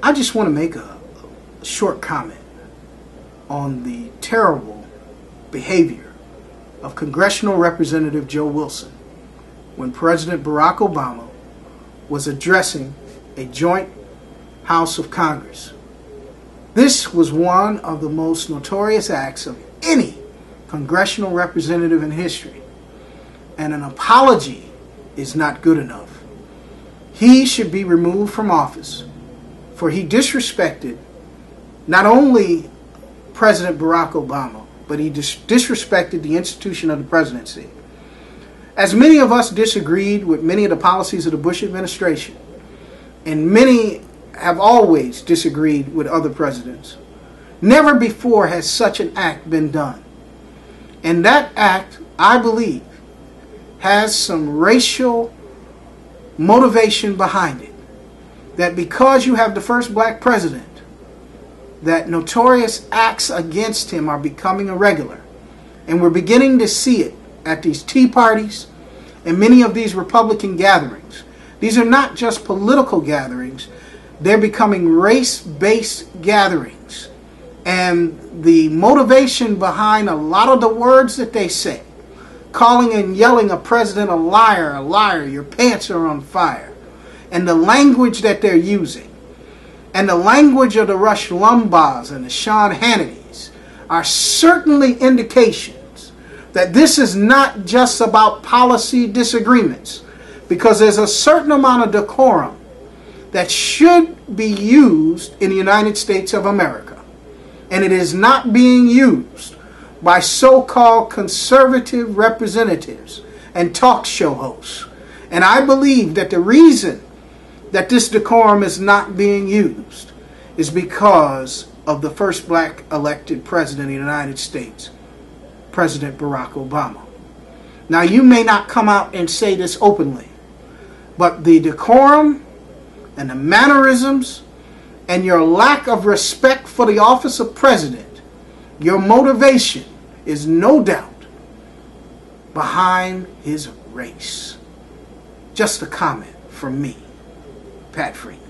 I just want to make a short comment on the terrible behavior of Congressional Representative Joe Wilson when President Barack Obama was addressing a joint House of Congress. This was one of the most notorious acts of any congressional representative in history, and an apology is not good enough. He should be removed from office, for he disrespected not only President Barack Obama, but he disrespected the institution of the presidency. As many of us disagreed with many of the policies of the Bush administration, and many have always disagreed with other presidents, never before has such an act been done. And that act, I believe, has some racial motivation behind it. That because you have the first black president, that notorious acts against him are becoming irregular. And we're beginning to see it at these tea parties and many of these Republican gatherings. These are not just political gatherings. They're becoming race-based gatherings. And the motivation behind a lot of the words that they say, calling and yelling a president a liar, your pants are on fire, and the language that they're using, and the language of the Rush Limbaughs and the Sean Hannitys are certainly indications that this is not just about policy disagreements, because there's a certain amount of decorum that should be used in the United States of America, and it is not being used by so-called conservative representatives and talk show hosts. And I believe that the reason that this decorum is not being used is because of the first black elected president of the United States, President Barack Obama. Now, you may not come out and say this openly, but the decorum and the mannerisms and your lack of respect for the office of president, your motivation is no doubt behind his race. Just a comment from me, Pat Freeman.